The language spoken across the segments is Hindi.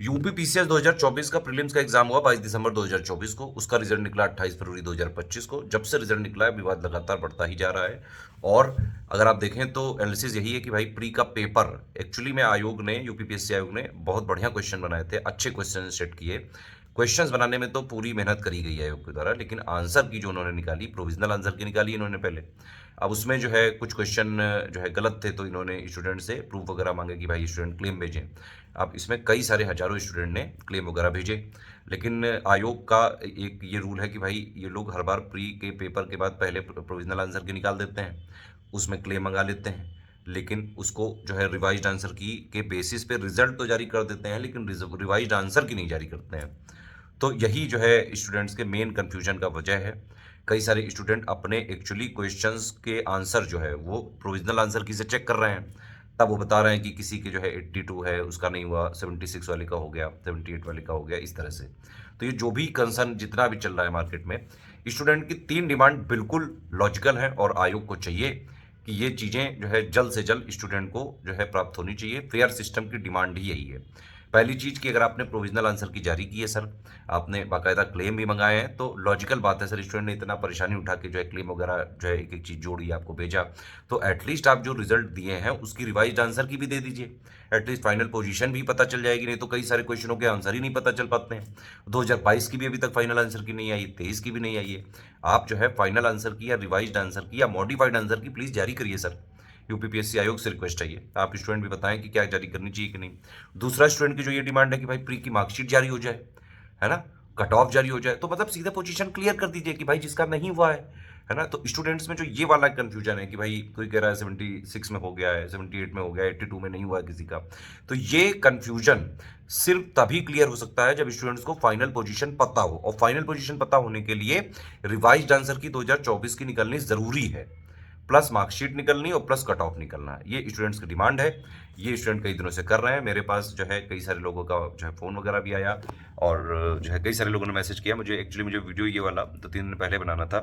यूपी पीसीएस 2024 का प्रीलिम्स का एग्जाम हुआ 22 दिसंबर 2024 को। उसका रिजल्ट निकला 28 फरवरी 2025 को। जब से रिजल्ट निकला है विवाद लगातार बढ़ता ही जा रहा है। और अगर आप देखें तो एनालिसिस यही है कि भाई प्री का पेपर एक्चुअली में आयोग ने, यूपीपीएससी आयोग ने बहुत बढ़िया क्वेश्चन बनाए थे, अच्छे क्वेश्चन सेट किए। क्वेश्चंस बनाने में तो पूरी मेहनत करी गई है आयोग के द्वारा, लेकिन आंसर की जो उन्होंने निकाली, प्रोविजनल आंसर की निकाली इन्होंने पहले। अब उसमें जो है कुछ क्वेश्चन जो है गलत थे, तो इन्होंने स्टूडेंट से प्रूफ वगैरह मांगे कि भाई स्टूडेंट क्लेम भेजें। अब इसमें कई सारे हजारों स्टूडेंट ने क्लेम वगैरह भेजे, लेकिन आयोग का एक ये रूल है कि भाई ये लोग हर बार प्री के पेपर के बाद पहले प्रोविजनल आंसर की निकाल देते हैं, उसमें क्लेम मंगा लेते हैं, लेकिन उसको जो है रिवाइज्ड आंसर की के बेसिस पे रिजल्ट तो जारी कर देते हैं, लेकिन रिवाइज्ड आंसर की नहीं जारी करते हैं। तो यही जो है स्टूडेंट्स के मेन कन्फ्यूजन का वजह है। कई सारे स्टूडेंट अपने एक्चुअली क्वेश्चंस के आंसर जो है वो प्रोविजनल आंसर की से चेक कर रहे हैं, तब वो बता रहे हैं कि किसी के जो है 82 है उसका नहीं हुआ, 76 वाले का हो गया, 78 वाले का हो गया, इस तरह से। तो ये जो भी कंसर्न जितना भी चल रहा है मार्केट में, स्टूडेंट की 3 डिमांड बिल्कुल लॉजिकल है और आयोग को चाहिए कि ये चीज़ें जो है जल्द से जल्द स्टूडेंट को जो है प्राप्त होनी चाहिए। फेयर सिस्टम की डिमांड ही यही है। पहली चीज़ कि अगर आपने प्रोविजनल आंसर की जारी की है सर, आपने बाकायदा क्लेम भी मंगाए हैं, तो लॉजिकल बात है सर, स्टूडेंट ने इतना परेशानी उठा के जो है क्लेम वगैरह जो है एक एक चीज़ जोड़ी आपको भेजा, तो एटलीस्ट आप जो रिजल्ट दिए हैं उसकी रिवाइज्ड आंसर की भी दे दीजिए। एटलीस्ट फाइनल पोजीशन भी पता चल जाएगी, नहीं तो कई सारे क्वेश्चनों के आंसर ही नहीं पता चल पाते हैं। 2022 की भी अभी तक फाइनल आंसर की नहीं आई, 23 की भी नहीं आई है। आप जो है फाइनल आंसर की या रिवाइज्ड आंसर की या मॉडिफाइड आंसर की प्लीज़ जारी करिए सर। यूपीपीएससी आयोग से रिक्वेस्ट है ये। आप स्टूडेंट भी बताएं कि क्या जारी करनी चाहिए कि नहीं। दूसरा स्टूडेंट की जो ये डिमांड है कि भाई प्री की मार्कशीट जारी हो जाए, है ना, कट ऑफ जारी हो जाए, तो मतलब सीधा पोजीशन क्लियर कर दीजिए कि भाई जिसका नहीं हुआ है ना। तो स्टूडेंट्स में जो ये वाला कंफ्यूजन है कि भाई कोई कह रहा है 76 में हो गया है, 78 में हो गया है, 82 में नहीं हुआ है किसी का, तो ये कंफ्यूजन सिर्फ तभी क्लियर हो सकता है जब स्टूडेंट्स को फाइनल पोजीशन पता हो, और फाइनल पोजीशन पता होने के लिए रिवाइज्ड आंसर की 2024 की निकलनी जरूरी है, प्लस मार्कशीट निकलनी और प्लस कट ऑफ निकलना है। ये स्टूडेंट्स की डिमांड है। ये स्टूडेंट कई दिनों से कर रहे हैं। मेरे पास जो है कई सारे लोगों का जो है फ़ोन वगैरह भी आया, और जो है कई सारे लोगों ने मैसेज किया मुझे। एक्चुअली मुझे वीडियो ये वाला 2-3 दिन पहले बनाना था,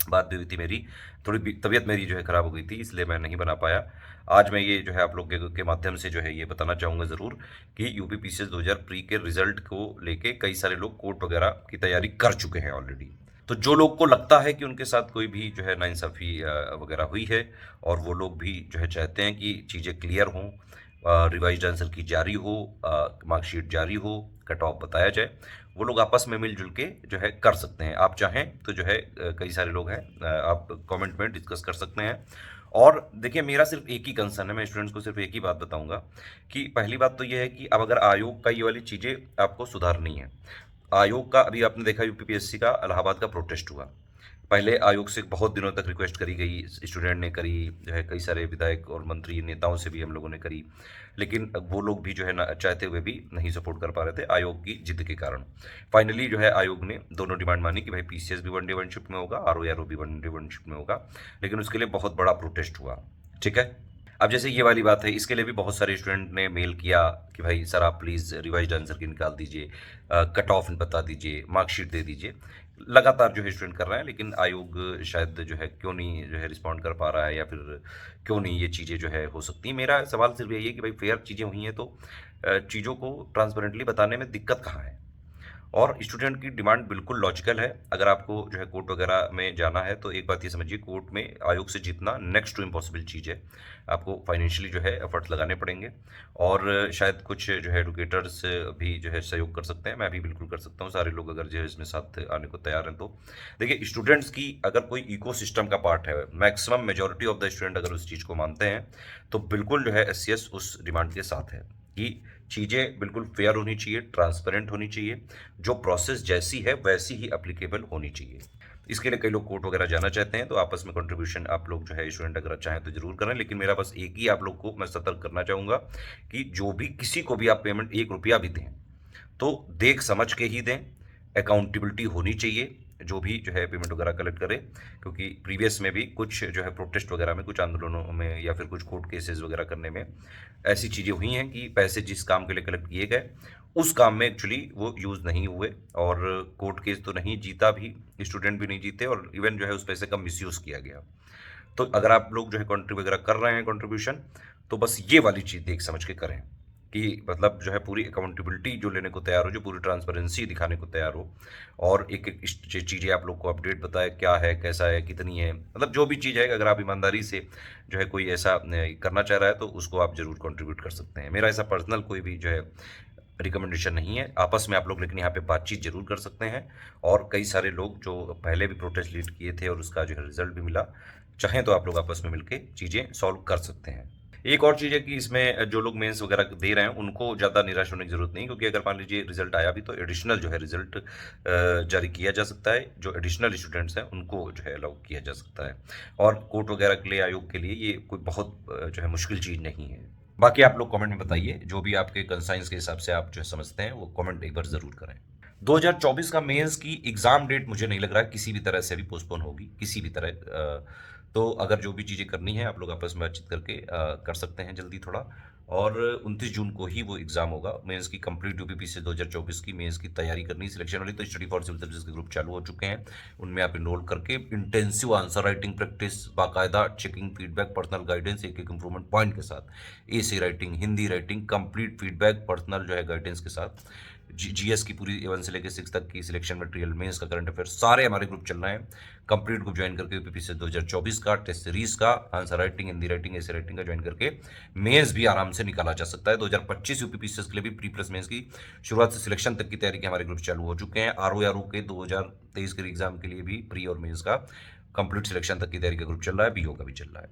बात भी हुई थी मेरी, थोड़ी तबीयत मेरी जो है ख़राब हो गई थी, इसलिए मैं नहीं बना पाया। आज मैं ये जो है आप लोग के माध्यम से जो है ये बताना चाहूँगा ज़रूर कि यूपी पीसीएस 2000 प्री के रिजल्ट को लेके कई सारे लोग कोर्ट वगैरह की तैयारी कर चुके हैं ऑलरेडी। तो जो लोग को लगता है कि उनके साथ कोई भी जो है नाइंसाफ़ी वगैरह हुई है, और वो लोग भी जो है चाहते हैं कि चीज़ें क्लियर हों, रिवाइज्ड आंसर की जारी हो, मार्कशीट जारी हो, कट ऑफ बताया जाए, वो लोग आपस में मिलजुल के जो है कर सकते हैं। आप चाहें तो जो है कई सारे लोग हैं, आप कमेंट में डिस्कस कर सकते हैं। और देखिए मेरा सिर्फ एक ही कंसर्न है, मैं स्टूडेंट्स को सिर्फ एक ही बात बताऊंगा कि पहली बात तो ये है कि अब अगर आयोग का ये वाली चीज़ें आपको सुधारनी है। आयोग का अभी आपने देखा यूपीपीएससी का इलाहाबाद का प्रोटेस्ट हुआ, पहले आयोग से बहुत दिनों तक रिक्वेस्ट करी गई, स्टूडेंट ने करी, जो है कई सारे विधायक और मंत्री नेताओं से भी हम लोगों ने करी, लेकिन वो लोग भी जो है ना चाहते हुए भी नहीं सपोर्ट कर पा रहे थे आयोग की जिद के कारण। फाइनली जो है आयोग ने दोनों डिमांड मानी कि भाई पीसीएस भी वनडे वन शिफ्ट में होगा, आरओ भी वनडे वन शिफ्ट में होगा, लेकिन उसके लिए बहुत बड़ा प्रोटेस्ट हुआ। ठीक है। अब जैसे ये वाली बात है, इसके लिए भी बहुत सारे स्टूडेंट ने मेल किया कि भाई सर आप प्लीज़ रिवाइज्ड आंसर की निकाल दीजिए, कट ऑफ बता दीजिए, मार्कशीट दे दीजिए। लगातार जो है स्टूडेंट कर रहे हैं, लेकिन आयोग शायद जो है क्यों नहीं जो है रिस्पॉन्ड कर पा रहा है, या फिर क्यों नहीं ये चीज़ें जो है हो सकती हैं। मेरा सवाल सिर्फ यही है कि भाई फेयर चीज़ें हुई हैं तो चीज़ों को ट्रांसपेरेंटली बताने में दिक्कत कहाँ है। और स्टूडेंट की डिमांड बिल्कुल लॉजिकल है। अगर आपको जो है कोर्ट वगैरह में जाना है तो एक बात ये समझिए, कोर्ट में आयोग से जीतना नेक्स्ट टू इम्पॉसिबल चीज़ है। आपको फाइनेंशियली जो है एफर्ट्स लगाने पड़ेंगे, और शायद कुछ जो है एडुकेटर्स भी जो है सहयोग कर सकते हैं। मैं भी बिल्कुल कर सकता हूँ, सारे लोग अगर जो है इसमें साथ आने को तैयार हैं तो। देखिए स्टूडेंट्स की अगर कोई इको सिस्टम का पार्ट है, maximum majority of the student अगर उस चीज़ को मानते हैं, तो बिल्कुल जो है एससीएस उस डिमांड के साथ है कि चीज़ें बिल्कुल फेयर होनी चाहिए, ट्रांसपेरेंट होनी चाहिए, जो प्रोसेस जैसी है वैसी ही एप्लीकेबल होनी चाहिए। इसके लिए कई लोग कोर्ट वगैरह जाना चाहते हैं, तो आपस में कंट्रीब्यूशन आप लोग जो है स्टूडेंट अगर चाहें तो जरूर करें, लेकिन मेरा बस एक ही आप लोग को मैं सतर्क करना चाहूँगा कि जो भी किसी को भी आप पेमेंट 1 रुपया भी दें तो देख समझ के ही दें, अकाउंटेबिलिटी होनी चाहिए जो भी जो है पेमेंट वगैरह कलेक्ट करे, क्योंकि प्रीवियस में भी कुछ जो है प्रोटेस्ट वगैरह में, कुछ आंदोलनों में या फिर कुछ कोर्ट केसेस वगैरह करने में ऐसी चीज़ें हुई हैं कि पैसे जिस काम के लिए कलेक्ट किए गए उस काम में एक्चुअली वो यूज़ नहीं हुए, और कोर्ट केस तो नहीं जीता भी, स्टूडेंट भी नहीं जीते, और इवन जो है उस पैसे का मिसयूज़ किया गया। तो अगर आप लोग जो है कंट्री वगैरह कर रहे हैं कंट्रीब्यूशन, तो बस ये वाली चीज़ देख समझ के करें। कि मतलब जो है पूरी अकाउंटेबिलिटी जो लेने को तैयार हो, जो पूरी ट्रांसपेरेंसी दिखाने को तैयार हो, और एक-एक चीज़ें आप लोग को अपडेट बताए, क्या है, कैसा है, कितनी है, मतलब जो भी चीज़ है, अगर आप ईमानदारी से जो है कोई ऐसा करना चाह रहा है तो उसको आप ज़रूर कंट्रीब्यूट कर सकते हैं। मेरा ऐसा पर्सनल कोई भी जो है रिकमेंडेशन नहीं है, आपस में आप लोग लेकिन यहाँ पे बातचीत ज़रूर कर सकते हैं। और कई सारे लोग जो पहले भी प्रोटेस्ट लीड किए थे और उसका जो है रिजल्ट भी मिला, चाहें तो आप लोग आपस में मिलके चीज़ें सॉल्व कर सकते हैं। एक और चीज़ है कि इसमें जो लोग मेंस वगैरह दे रहे हैं उनको ज़्यादा निराश होने की ज़रूरत नहीं, क्योंकि अगर मान लीजिए रिजल्ट आया भी तो एडिशनल जो है रिजल्ट जारी किया जा सकता है, जो एडिशनल स्टूडेंट्स हैं उनको जो है अलाउ किया जा सकता है। और कोर्ट वगैरह के लिए, आयोग के लिए ये कोई बहुत जो है मुश्किल चीज़ नहीं है। बाकी आप लोग कमेंट में बताइए, जो भी आपके कंसाइंस के हिसाब से आप जो है समझते हैं वो कमेंट एक बार ज़रूर करें। 2024 का मेंस की एग्ज़ाम डेट मुझे नहीं लग रहा है किसी भी तरह से अभी पोस्टपोन होगी, किसी भी तरह। तो अगर जो भी चीज़ें करनी है आप लोग आपस में बातचीत करके कर सकते हैं जल्दी थोड़ा। और 29 जून को ही वो एग्ज़ाम होगा। मेंस की कंप्लीट यूपीपीसी 2024 की मेंस की तैयारी करनी, सिलेक्शन वाली, तो स्टडी फॉर सिविल सर्विसेज के ग्रुप चालू हो चुके हैं। उनमें आप इनरोल करके इंटेंसिव आंसर राइटिंग प्रैक्टिस, बाकायदा चेकिंग, फीडबैक, पर्सनल गाइडेंस, एक-एक इंप्रूवमेंट पॉइंट के साथ, essay writing, Hindi writing, complete feedback, personal जो है गाइडेंस के साथ, जीएस की पूरी A1 से लेकर 6 तक की सिलेक्शन मटेरियल, मेंस का करंट अफेयर, सारे हमारे ग्रुप चल रहे हैं। कंप्लीट ग्रुप ज्वाइन करके यूपीपीसी 2024 का टेस्ट सीरीज का आंसर राइटिंग, हिंदी राइटिंग, ऐसे राइटिंग का ज्वाइन करके मेंस भी आराम से निकाला जा सकता है। 2025 यूपीपीसी के लिए भी प्री प्लस मेंस की शुरुआत से सिलेक्शन तक की तैयारी के हमारे ग्रुप चालू हो चुके हैं। आरओ के 2023 के एग्जाम के लिए भी प्री और मेंस का कंप्लीट सिलेक्शन तक की तैयारी का ग्रुप चल रहा है, बीओ का भी चल रहा है।